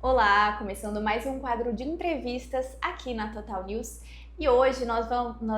Olá, começando mais um quadro de entrevistas aqui na Total News e hoje nós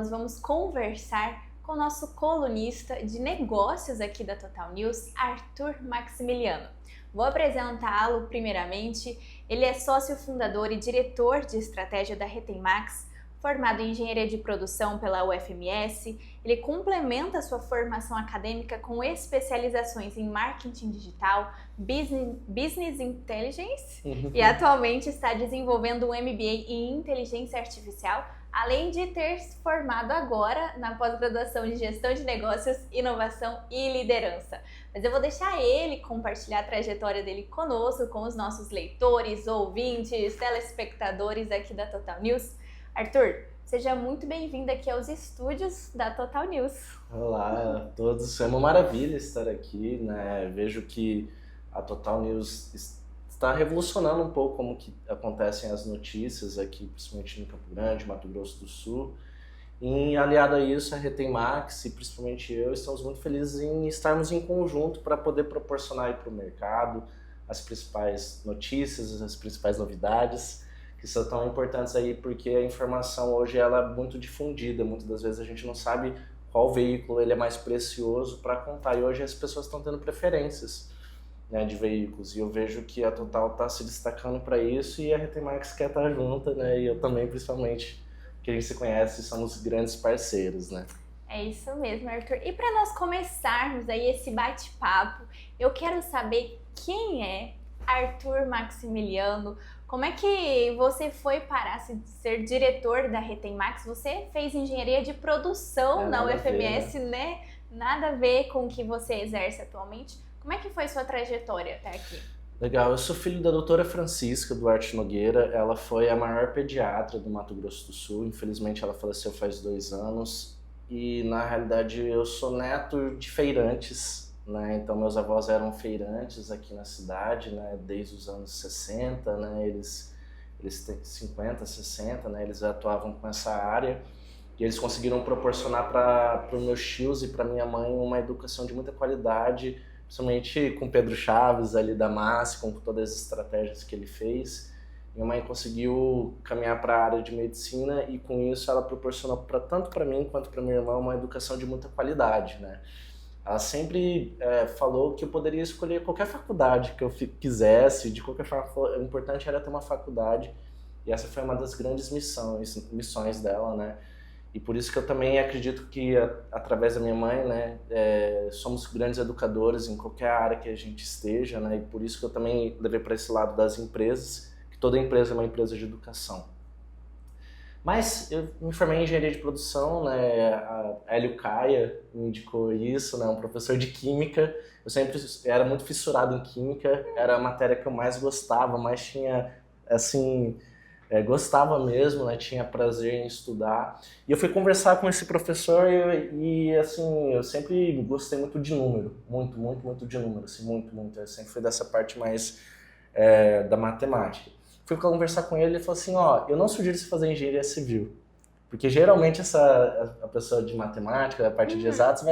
vamos conversar com o nosso colunista de negócios aqui da Total News, Arthur Maximiliano. Vou apresentá-lo primeiramente. Ele é sócio fundador e diretor de estratégia da Retemax, formado em engenharia de produção pela UFMS. Ele complementa sua formação acadêmica com especializações em marketing digital, business intelligence e atualmente está desenvolvendo um MBA em inteligência artificial, além de ter se formado agora na pós-graduação de gestão de negócios, inovação e liderança. Mas eu vou deixar ele compartilhar a trajetória dele conosco, com os nossos leitores, ouvintes, telespectadores aqui da Total News. Arthur, seja muito bem-vindo aqui aos estúdios da Total News. Olá a todos, é uma maravilha estar aqui, né? Vejo que a Total News está revolucionando um pouco como que acontecem as notícias aqui, principalmente no Campo Grande, Mato Grosso do Sul. E aliado a isso, a Retemax e principalmente eu estamos muito felizes em estarmos em conjunto para poder proporcionar para o mercado as principais notícias, as principais novidades, que são tão importantes aí, porque a informação hoje ela é muito difundida, muitas das vezes a gente não sabe qual veículo ele é mais precioso para contar, e hoje as pessoas estão tendo preferências, né, de veículos, e eu vejo que a Total está se destacando para isso, e a Retemax quer estar junta, né, e eu também, principalmente, que a gente se conhece, somos grandes parceiros, né. É isso mesmo, Arthur. E para nós começarmos aí esse bate-papo, eu quero saber quem é Arthur Maximiliano. Como é que você foi parar a ser diretor da Retemax? Você fez engenharia de produção na UFMS, né? Nada a ver com o que você exerce atualmente. Como é que foi sua trajetória até aqui? Legal, eu sou filho da doutora Francisca Duarte Nogueira. Ela foi a maior pediatra do Mato Grosso do Sul. Infelizmente ela faleceu faz 2 anos. E na realidade eu sou neto de feirantes, né? Então meus avós eram feirantes aqui na cidade, né? Desde os anos 60, né? Eles têm 50, 60, né? Eles atuavam com essa área e eles conseguiram proporcionar para os meus tios e para minha mãe uma educação de muita qualidade, principalmente com Pedro Chaves ali da MAS, com todas as estratégias que ele fez. Minha mãe conseguiu caminhar para a área de medicina e com isso ela proporcionou tanto para mim quanto para minha irmã uma educação de muita qualidade, né? Ela sempre falou que eu poderia escolher qualquer faculdade que eu quisesse, de qualquer forma, o importante era ter uma faculdade, e essa foi uma das grandes missões dela, né? E por isso que eu também acredito que, através da minha mãe, né, somos grandes educadores em qualquer área que a gente esteja, né? E por isso que eu também levei para esse lado das empresas, que toda empresa é uma empresa de educação. Mas eu me formei em engenharia de produção, né? A Hélio Caia me indicou isso, né? Um professor de química. Eu sempre era muito fissurado em química, era a matéria que eu mais gostava, mais tinha, assim, gostava mesmo, né? Tinha prazer em estudar. E eu fui conversar com esse professor e assim, eu sempre gostei muito de número, muito de número, assim, muito. Eu sempre fui dessa parte mais da matemática. Fui conversar com ele e ele falou assim, ó, eu não sugiro você fazer engenharia civil, porque geralmente a pessoa de matemática, a parte de exatos,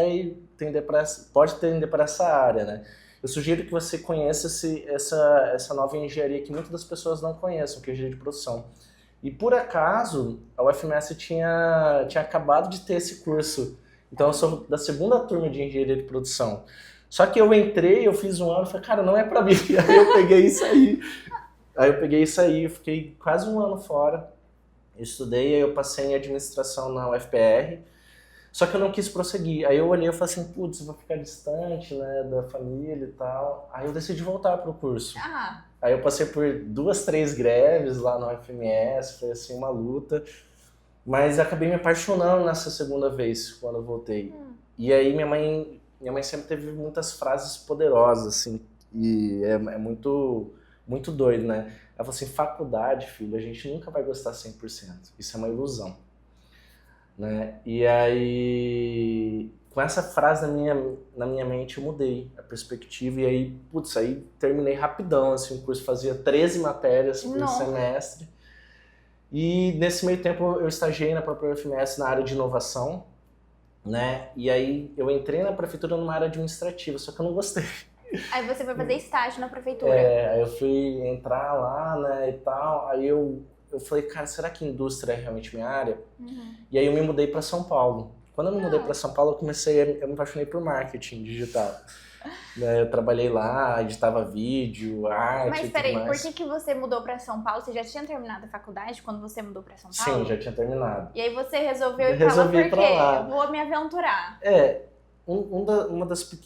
pode tender para essa área, né? Eu sugiro que você conheça essa nova engenharia que muitas das pessoas não conhecem, que é engenharia de produção. E por acaso, a UFMS tinha acabado de ter esse curso, então eu sou da 2ª turma de engenharia de produção. Só que eu entrei, eu fiz 1 ano e falei, cara, não é pra mim. Aí eu peguei isso aí. Eu fiquei quase 1 ano fora. Eu estudei, aí eu passei em administração na UFPR. Só que eu não quis prosseguir. Aí eu olhei e falei assim, putz, eu vou ficar distante, né, da família e tal. Aí eu decidi voltar pro curso. Aí eu passei por 2, 3 greves lá na UFMS, foi assim uma luta. Mas acabei me apaixonando nessa 2ª vez, quando eu voltei. E aí minha mãe sempre teve muitas frases poderosas, assim, e é muito doido, né? Ela falou assim, faculdade, filho, a gente nunca vai gostar 100%, isso é uma ilusão, né? E aí, com essa frase na minha mente, eu mudei a perspectiva, e aí, putz, aí terminei rapidão, assim, o curso fazia 13 matérias por semestre, e nesse meio tempo eu estagiei na própria UFMS na área de inovação, né? E aí eu entrei na prefeitura numa área administrativa, só que eu não gostei. Aí você foi fazer estágio na prefeitura. Aí eu fui entrar lá, né, e tal. Aí eu falei, cara, será que indústria é realmente minha área? E aí eu me mudei para São Paulo. Quando eu me mudei para São Paulo, eu me apaixonei por marketing digital. Né, eu trabalhei lá, editava vídeo, arte. Mas e tudo peraí, mais. por que você mudou pra São Paulo? Você já tinha terminado a faculdade quando você mudou pra São Paulo? Sim, já tinha terminado. E aí você resolveu ir pra lá por quê? Eu vou me aventurar.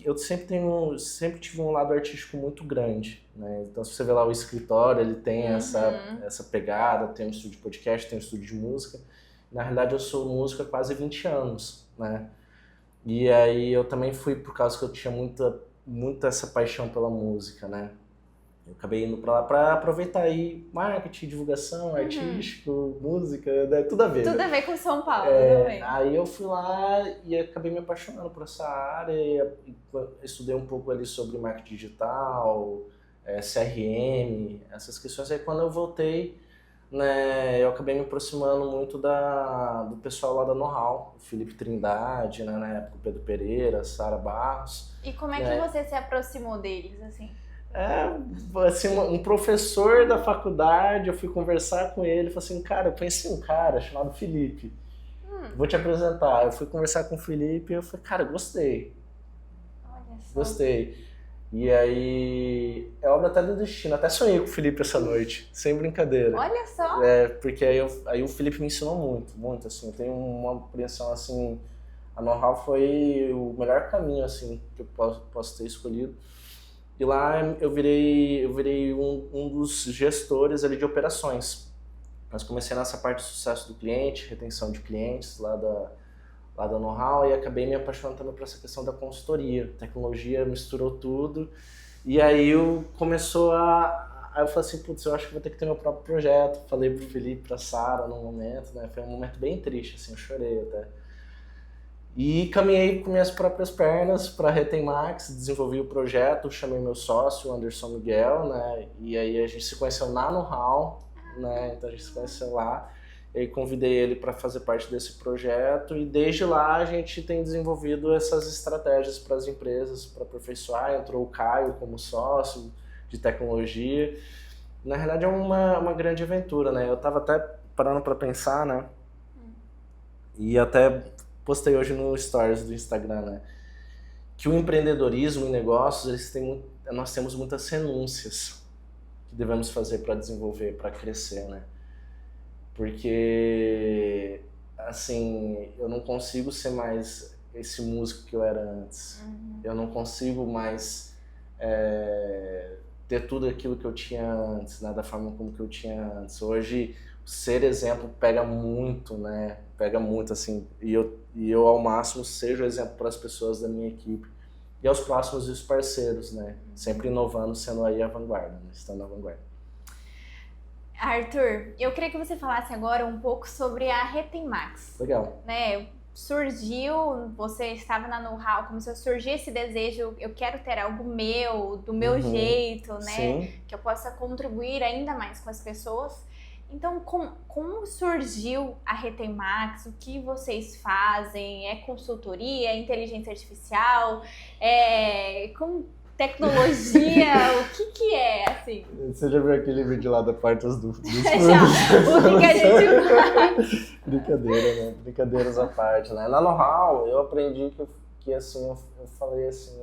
Eu sempre tive um lado artístico muito grande, né? Então, se você vê lá o escritório, ele tem essa pegada, tem um estúdio de podcast, tem um estúdio de música. Na realidade, eu sou músico há quase 20 anos, né? E aí eu também fui por causa que eu tinha muita essa paixão pela música, né? Eu acabei indo pra lá pra aproveitar aí marketing, divulgação, artístico, música, né? Tudo a ver. Tudo a ver com São Paulo também. Aí eu fui lá e acabei me apaixonando por essa área, estudei um pouco ali sobre marketing digital, CRM, essas questões. Aí quando eu voltei, né, eu acabei me aproximando muito do pessoal lá da Know-How, o Felipe Trindade, né, na época o Pedro Pereira, Sara Barros. E como é que você se aproximou deles, assim? Assim, um professor da faculdade, eu fui conversar com ele, falei assim, cara, eu conheci um cara chamado Felipe, vou te apresentar. Eu fui conversar com o Felipe e eu falei, cara, gostei. Olha só. Gostei. E aí, é obra até do destino, até sonhei com o Felipe essa noite, sem brincadeira. Olha só! Porque aí o Felipe me ensinou muito, assim, eu tenho uma compreensão, assim, a Know-How foi o melhor caminho, assim, que eu posso ter escolhido. E lá eu virei um dos gestores ali de operações. Mas comecei nessa parte de sucesso do cliente, retenção de clientes lá da Know-How, e acabei me apaixonando também por essa questão da consultoria. Tecnologia misturou tudo. E aí eu falei assim, putz, eu acho que vou ter que ter meu próprio projeto. Falei pro Felipe, pra Sara no momento, né? Foi um momento bem triste, assim, eu chorei até. E caminhei com minhas próprias pernas para a Retemax, desenvolvi o projeto, chamei meu sócio, o Anderson Miguel, né? E aí a gente se conheceu na Know-How, né? Então a gente se conheceu lá. E aí convidei ele para fazer parte desse projeto e desde lá a gente tem desenvolvido essas estratégias para as empresas, para aperfeiçoar. Entrou o Caio como sócio de tecnologia. Na realidade é uma grande aventura, né? Eu estava até parando para pensar, né? E até postei hoje no Stories do Instagram, né? Que o empreendedorismo em negócios, nós temos muitas renúncias que devemos fazer para desenvolver, para crescer, né? Porque, assim, eu não consigo ser mais esse músico que eu era antes. Eu não consigo mais ter tudo aquilo que eu tinha antes, né? Da forma como que eu tinha antes. Hoje, ser exemplo pega muito, né? Pega muito, assim, e eu ao máximo seja o exemplo para as pessoas da minha equipe e aos próximos e os parceiros, né? Sempre inovando, sendo aí a vanguarda, né? Estando na vanguarda. Arthur, eu queria que você falasse agora um pouco sobre a Retemax. Legal. Né? Surgiu, você estava na Know-How, começou a surgir esse desejo, eu quero ter algo meu, do meu jeito, né? Sim. Que eu possa contribuir ainda mais com as pessoas. Então, como surgiu a Retemax? O que vocês fazem? É consultoria? É inteligência artificial? Com tecnologia? O que é, assim? Você já viu aquele vídeo lá da parte dos fundos? Já. O que a gente faz? Brincadeira, né? Brincadeiras à parte, né? Na Know-How, eu aprendi que assim, eu falei assim,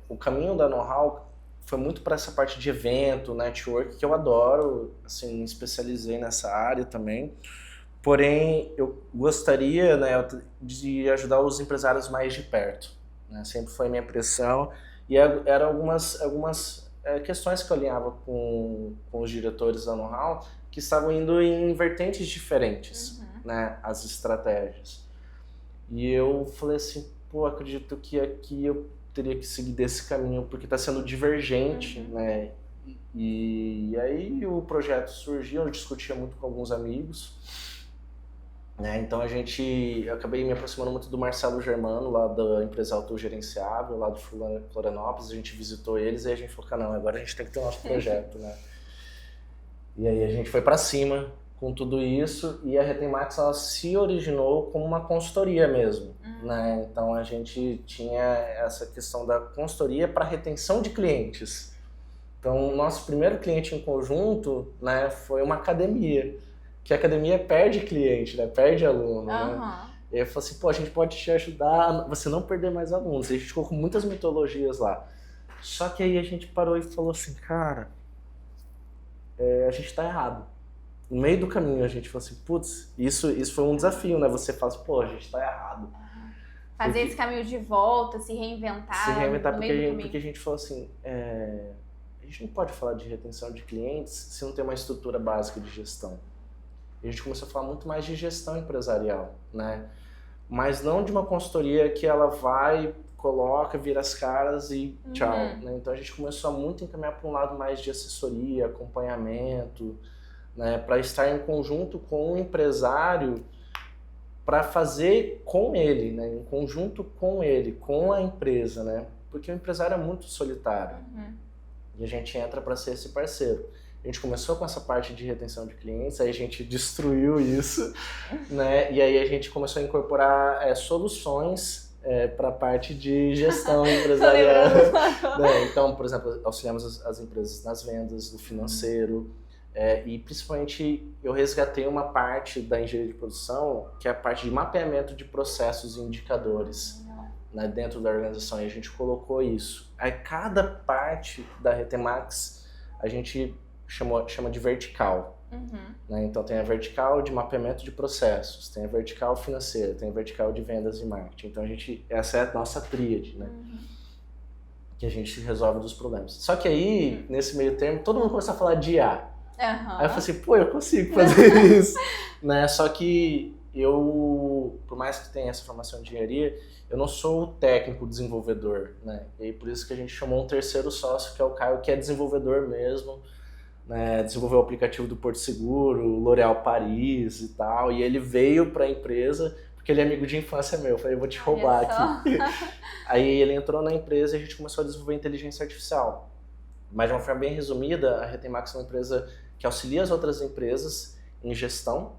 o caminho da Know-How foi muito para essa parte de evento, network, que eu adoro, assim, me especializei nessa área também. Porém, eu gostaria, né, de ajudar os empresários mais de perto, né? Sempre foi a minha impressão. E eram algumas questões que eu alinhava com os diretores da Know-How que estavam indo em vertentes diferentes, né, as estratégias. E eu falei assim, pô, acredito que aqui eu teria que seguir desse caminho, porque está sendo divergente, né? E aí o projeto surgiu, eu discutia muito com alguns amigos, né? Então eu acabei me aproximando muito do Marcelo Germano, lá da empresa Autogerenciável, lá de Florianópolis. A gente visitou eles e a gente falou, não, agora a gente tem que ter o nosso projeto, né? E aí a gente foi para cima, com tudo isso, e a Retemax ela se originou como uma consultoria mesmo, né? Então a gente tinha essa questão da consultoria para retenção de clientes. Então o nosso primeiro cliente em conjunto, né, foi uma academia, que a academia perde cliente, né, perde aluno, né? E aí eu falei assim, pô, a gente pode te ajudar a você não perder mais alunos. E a gente ficou com muitas metodologias lá. Só que aí a gente parou e falou assim, cara, a gente tá errado. No meio do caminho a gente falou assim, putz, isso foi um desafio, né? Você fala assim, pô, a gente tá errado. Fazer esse caminho de volta, se reinventar. Se reinventar, porque a gente falou assim, a gente não pode falar de retenção de clientes se não tem uma estrutura básica de gestão. E a gente começou a falar muito mais de gestão empresarial, né? Mas não de uma consultoria que ela vai, coloca, vira as caras e tchau. Né? Então a gente começou a muito encaminhar para um lado mais de assessoria, acompanhamento, né, para estar em conjunto com o empresário, para fazer com ele, né, em conjunto com ele, com a empresa, né, porque o empresário é muito solitário e a gente entra para ser esse parceiro. A gente começou com essa parte de retenção de clientes, aí a gente destruiu isso, né, e aí a gente começou a incorporar soluções para a parte de gestão empresarial. Né? Então, por exemplo, auxiliamos as empresas nas vendas, no financeiro. E principalmente eu resgatei uma parte da engenharia de produção, que é a parte de mapeamento de processos e indicadores, né, dentro da organização, e a gente colocou isso. Aí cada parte da Retemax a gente chama de vertical. Né? Então tem a vertical de mapeamento de processos, tem a vertical financeira, tem a vertical de vendas e marketing. Então essa é a nossa tríade, né? Que a gente resolve dos problemas. Só que aí, nesse meio termo, todo mundo começa a falar de IA. Aí eu falei assim, pô, eu consigo fazer isso, né? Só que eu, por mais que tenha essa formação de engenharia, eu não sou o técnico desenvolvedor, né? E aí, por isso que a gente chamou um terceiro sócio, que é o Caio, que é desenvolvedor mesmo, né? Desenvolveu o aplicativo do Porto Seguro, L'Oréal Paris e tal, e ele veio para a empresa, porque ele é amigo de infância meu, eu falei, eu vou te roubar aqui. Aí ele entrou na empresa e a gente começou a desenvolver inteligência artificial. Mas de uma forma bem resumida, a Retemax é uma empresa que auxilia as outras empresas em gestão,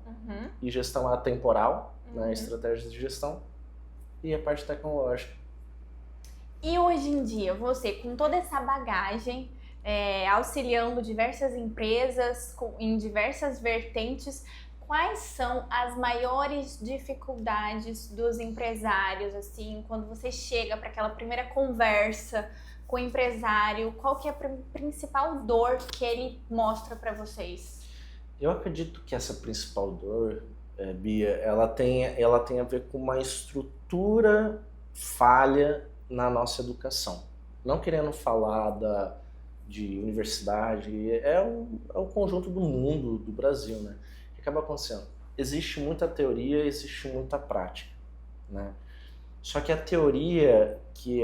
e gestão atemporal, né, estratégias de gestão, e a parte tecnológica. E hoje em dia, você, com toda essa bagagem, auxiliando diversas empresas em diversas vertentes, quais são as maiores dificuldades dos empresários, assim, quando você chega para aquela primeira conversa com o empresário, qual que é a principal dor que ele mostra para vocês? Eu acredito que essa principal dor, Bia, ela tem a ver com uma estrutura falha na nossa educação. Não querendo falar de universidade, é o conjunto do mundo, do Brasil, né? O que acaba acontecendo? Existe muita teoria, existe muita prática, né? Só que a teoria, que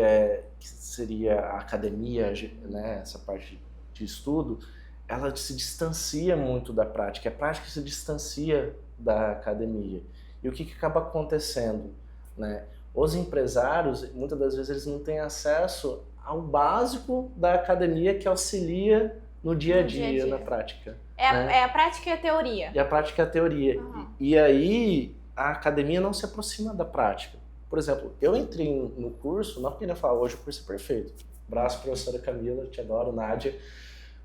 seria a academia, né, essa parte de estudo, ela se distancia muito da prática. A prática se distancia da academia. E o que acaba acontecendo, né? Os empresários, muitas das vezes, eles não têm acesso ao básico da academia que auxilia no dia a dia, na prática. É a prática e a teoria. E a prática e a teoria. E aí, a academia não se aproxima da prática. Por exemplo, eu entrei no curso, não queria falar, hoje o curso é perfeito. Abraço, professora Camila, te adoro, Nádia.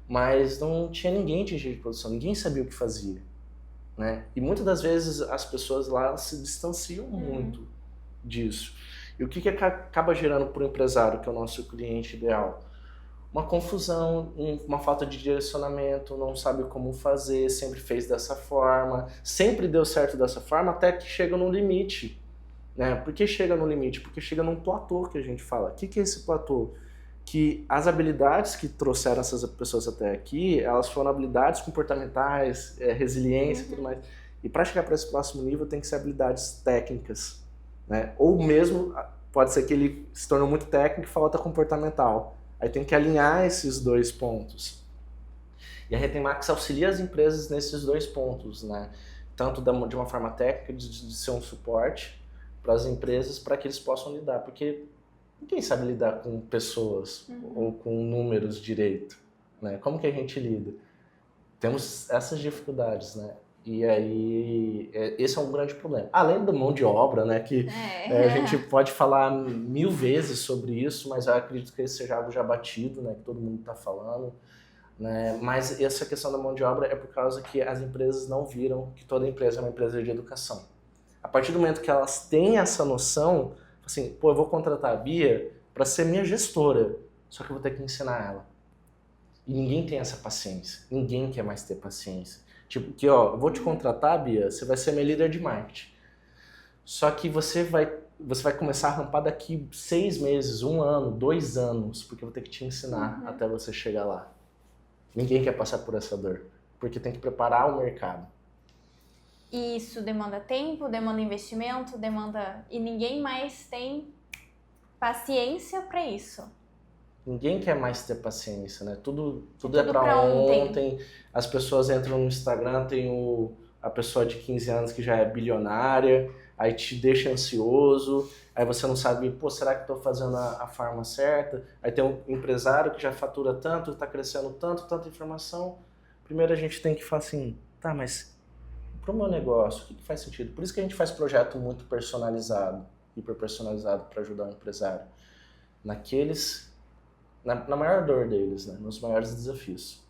Mas não tinha ninguém de engenharia de produção, ninguém sabia o que fazia, né? E muitas das vezes as pessoas lá se distanciam muito disso. E o que acaba gerando para o empresário, que é o nosso cliente ideal? Uma confusão, uma falta de direcionamento, não sabe como fazer, sempre fez dessa forma, sempre deu certo dessa forma, até que chega num limite. Né? Por que chega no limite? Porque chega num platô que a gente fala. O que é esse platô? Que as habilidades que trouxeram essas pessoas até aqui, elas foram habilidades comportamentais, resiliência e tudo mais. E para chegar para esse próximo nível tem que ser habilidades técnicas. Né? Ou mesmo, pode ser que ele se tornou muito técnico e falta comportamental. Aí tem que alinhar esses dois pontos. E a Retemax auxilia as empresas nesses dois pontos. Né? Tanto de uma forma técnica, de ser um suporte, para as empresas, para que eles possam lidar, porque ninguém sabe lidar com pessoas ou com números direito, né? Como que a gente lida? Temos essas dificuldades, né? E aí, esse é um grande problema. Além da mão de obra, né, que a gente pode falar 1000 vezes sobre isso, mas eu acredito que esse seja algo já batido, né, que todo mundo está falando. Né? Mas essa questão da mão de obra é por causa que as empresas não viram que toda empresa é uma empresa de educação. A partir do momento que elas têm essa noção, assim, pô, eu vou contratar a Bia para ser minha gestora, só que eu vou ter que ensinar ela. E ninguém tem essa paciência. Ninguém quer mais ter paciência. Tipo, que ó, eu vou te contratar, Bia, você vai ser minha líder de marketing. Só que você vai começar a rampar daqui 6 meses, 1 ano, 2 anos, porque eu vou ter que te ensinar até você chegar lá. Ninguém quer passar por essa dor, porque tem que preparar o mercado. E isso demanda tempo, demanda investimento, e ninguém mais tem paciência para isso. Ninguém quer mais ter paciência, né? Tudo é para ontem. As pessoas entram no Instagram, tem a pessoa de 15 anos que já é bilionária, aí te deixa ansioso, aí você não sabe, pô, será que estou fazendo a forma certa? Aí tem um empresário que já fatura tanto, está crescendo tanto, tanta informação. Primeiro a gente tem que falar assim, tá, mas para o meu negócio, o que faz sentido? Por isso que a gente faz projeto muito personalizado, hiper personalizado para ajudar o empresário. Na maior dor deles, né? Nos maiores desafios.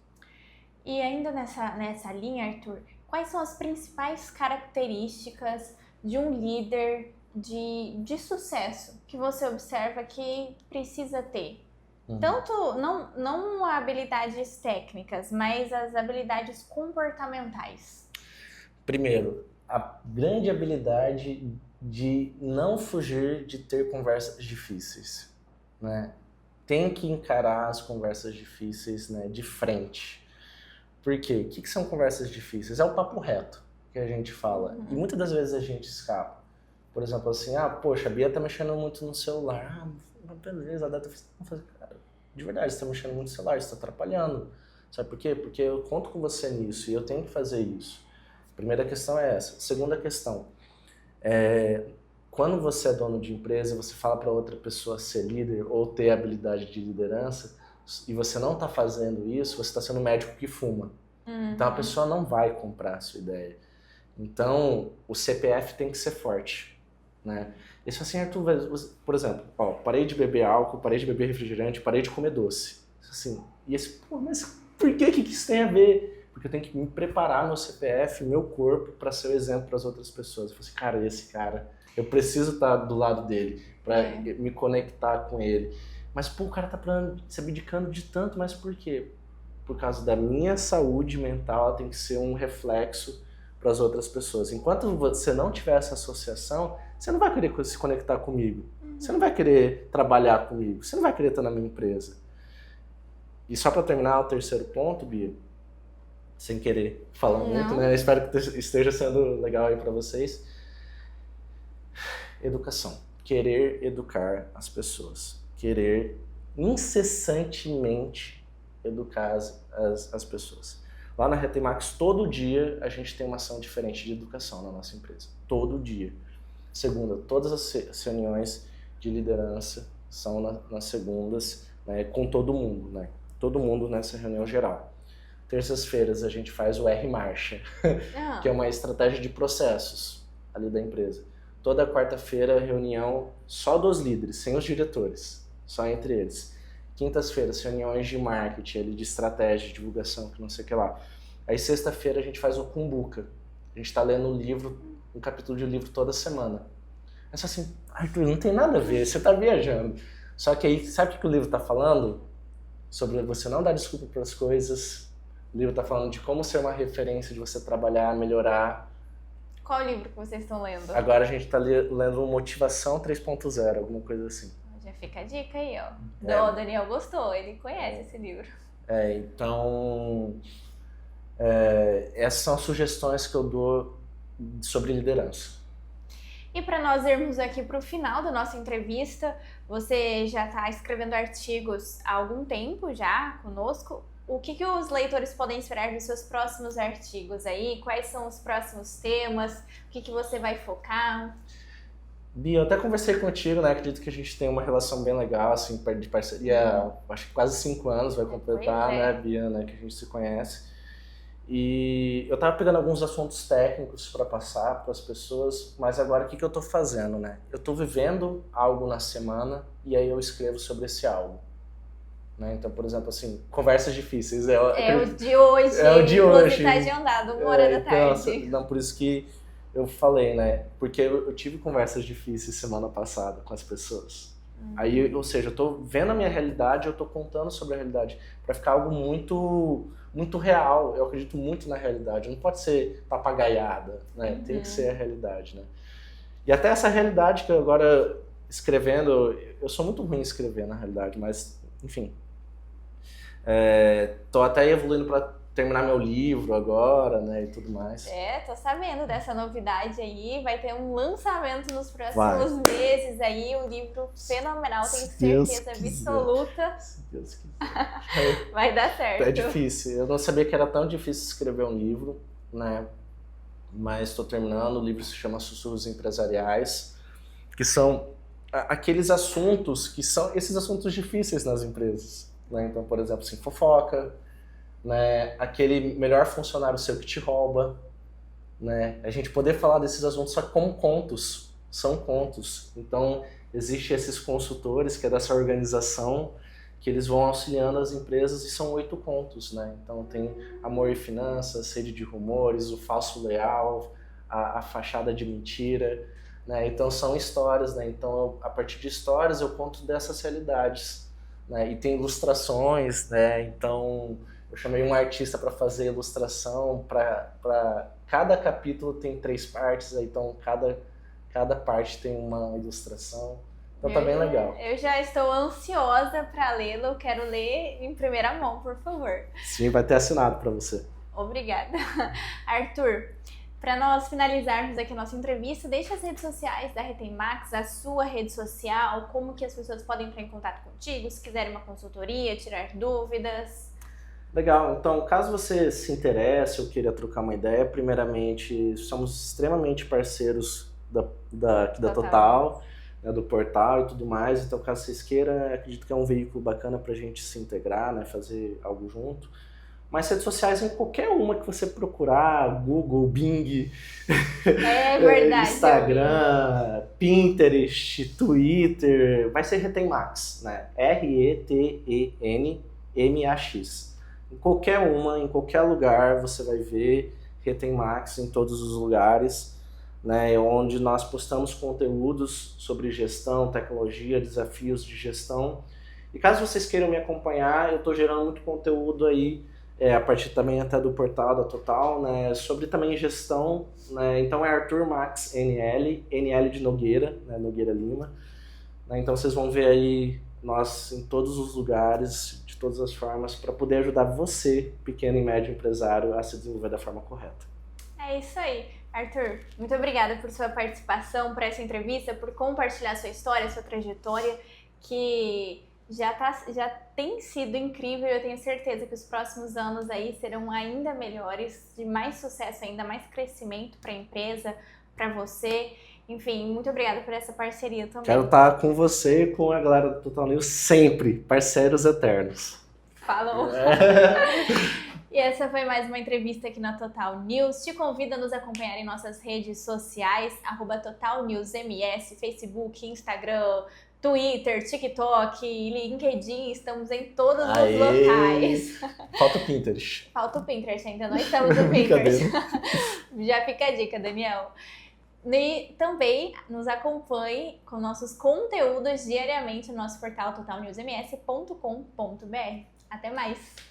E ainda nessa linha, Arthur, quais são as principais características de um líder de sucesso que você observa que precisa ter? Tanto, não habilidades técnicas, mas as habilidades comportamentais. Primeiro, a grande habilidade de não fugir de ter conversas difíceis, né? Tem que encarar as conversas difíceis, né, de frente. Por quê? O que são conversas difíceis? É o papo reto que a gente fala. E muitas das vezes a gente escapa. Por exemplo, assim, poxa, a Bia tá mexendo muito no celular. Beleza, a Data cara, de verdade, você tá mexendo muito no celular, você tá atrapalhando. Sabe por quê? Porque eu conto com você nisso e eu tenho que fazer isso. Primeira questão é essa. Segunda questão quando você é dono de empresa, você fala para outra pessoa ser líder ou ter habilidade de liderança e você não está fazendo isso, você está sendo um médico que fuma. Então a pessoa não vai comprar a sua ideia. Então o CPF tem que ser forte, né? Isso assim, Arthur, por exemplo, parei de beber álcool, parei de beber refrigerante, parei de comer doce. Assim, mas por que isso tem a ver? Porque eu tenho que me preparar meu CPF, meu corpo, para ser o exemplo para as outras pessoas. Eu falei assim, esse cara, eu preciso estar do lado dele, para me conectar com ele. Mas, o cara tá se abdicando de tanto, mas por quê? Por causa da minha saúde mental, ela tem que ser um reflexo para as outras pessoas. Enquanto você não tiver essa associação, você não vai querer se conectar comigo. Você não vai querer trabalhar comigo. Você não vai querer estar na minha empresa. E só para terminar o terceiro ponto, Bia, sem querer falar muito, né? Espero que esteja sendo legal aí para vocês. Educação. Querer educar as pessoas. Querer incessantemente educar as pessoas. Lá na Retemax, todo dia a gente tem uma ação diferente de educação na nossa empresa. Todo dia. Segunda, todas as reuniões de liderança são nas segundas, né, com todo mundo, né? Todo mundo nessa reunião geral. Terças-feiras a gente faz o R-Marcha, que é uma estratégia de processos ali da empresa. Toda quarta-feira, reunião só dos líderes, sem os diretores, só entre eles. Quintas-feiras, reuniões de marketing, ali, de estratégia, de divulgação, que não sei o que lá. Aí sexta-feira a gente faz o Kumbuka. A gente está lendo um capítulo de livro toda semana. É só assim, Arthur, não tem nada a ver, você está viajando. Só que aí, sabe o que o livro está falando? Sobre você não dar desculpa para as coisas. O livro está falando de como ser uma referência, de você trabalhar, melhorar. Qual livro que vocês estão lendo? Agora a gente está lendo Motivação 3.0, alguma coisa assim. Já fica a dica aí, ó. O Daniel gostou, ele conhece esse livro. Então, essas são as sugestões que eu dou sobre liderança. E para nós irmos aqui para o final da nossa entrevista, você já está escrevendo artigos há algum tempo já conosco. O que os leitores podem esperar dos seus próximos artigos aí? Quais são os próximos temas? O que você vai focar? Bia, eu até conversei contigo, né? Acredito que a gente tem uma relação bem legal, assim, de parceria, acho que quase 5 anos vai completar, né, Bia, né, que a gente se conhece. E eu tava pegando alguns assuntos técnicos para passar para as pessoas, mas agora o que eu tô fazendo, né? Eu tô vivendo algo na semana e aí eu escrevo sobre esse algo. Né? Então, por exemplo, assim, conversas difíceis. É o de hoje. É o de hoje. Você tá agendado, 1h da tarde. Não, por isso que eu falei, né? Porque eu tive conversas difíceis semana passada com as pessoas. Aí, ou seja, eu tô vendo a minha realidade, eu tô contando sobre a realidade para ficar algo muito real. Eu acredito muito na realidade. Não pode ser papagaiada, né? Tem que ser a realidade, né? E até essa realidade que eu agora escrevendo, eu sou muito ruim em escrever na realidade, mas enfim. Tô até evoluindo para terminar meu livro agora, né, e tudo mais. Tô sabendo dessa novidade aí, vai ter um lançamento nos próximos meses aí, um livro fenomenal, tenho certeza absoluta. Se Deus quiser. Vai dar certo. É difícil, eu não sabia que era tão difícil escrever um livro, né, mas estou terminando, o livro se chama Sussurros Empresariais, que são aqueles assuntos que são esses assuntos difíceis nas empresas, né, então, por exemplo, assim, fofoca, né, aquele melhor funcionário seu que te rouba, né, a gente poder falar desses assuntos só como contos, são contos. Então, existem esses consultores que é dessa organização que eles vão auxiliando as empresas e são 8 contos, né, então tem Amor e Finanças, Rede de Rumores, O Falso Leal, a Fachada de Mentira, né, então são histórias, né, então a partir de histórias eu conto dessas realidades, né, e tem ilustrações, né, então eu chamei um artista para fazer ilustração, para cada capítulo tem 3 partes, então cada parte tem uma ilustração. Então tá bem legal. Eu já estou ansiosa para lê-lo, quero ler em primeira mão, por favor. Sim, vai ter assinado para você. Obrigada. Arthur, para nós finalizarmos aqui a nossa entrevista, deixa as redes sociais da Retem Max, a sua rede social, como que as pessoas podem entrar em contato contigo, se quiserem uma consultoria, tirar dúvidas. Legal, então caso você se interesse ou queira trocar uma ideia, primeiramente somos extremamente parceiros da Total, né, do portal e tudo mais, então caso vocês queiram, acredito que é um veículo bacana pra gente se integrar, né, fazer algo junto. Mas redes sociais em qualquer uma que você procurar, Google, Bing, Instagram, Pinterest, Twitter, vai ser Retem Max, né, RETENMAX. Em qualquer uma, em qualquer lugar, você vai ver Retem Max em todos os lugares, né, onde nós postamos conteúdos sobre gestão, tecnologia, desafios de gestão. E caso vocês queiram me acompanhar, eu estou gerando muito conteúdo aí, a partir também até do portal da Total, né, sobre também gestão, né, então é Arthur Max NL, NL de Nogueira, né, Nogueira Lima, né, então vocês vão ver aí nós em todos os lugares, de todas as formas, para poder ajudar você, pequeno e médio empresário, a se desenvolver da forma correta. É isso aí. Arthur, muito obrigada por sua participação, por essa entrevista, por compartilhar sua história, sua trajetória, que já tem sido incrível. Eu tenho certeza que os próximos anos aí serão ainda melhores, de mais sucesso ainda, mais crescimento para a empresa, para você. Enfim, muito obrigada por essa parceria também. Quero estar com você e com a galera do Total News sempre, parceiros eternos. Falou! E essa foi mais uma entrevista aqui na Total News. Te convido a nos acompanhar em nossas redes sociais, @TotalNewsMS, Facebook, Instagram, Twitter, TikTok, LinkedIn, estamos em todos os locais. Falta o Pinterest. Falta o Pinterest, ainda não estamos no Pinterest. Já fica a dica, Daniel. E também nos acompanhe com nossos conteúdos diariamente no nosso portal totalnewsms.com.br. Até mais!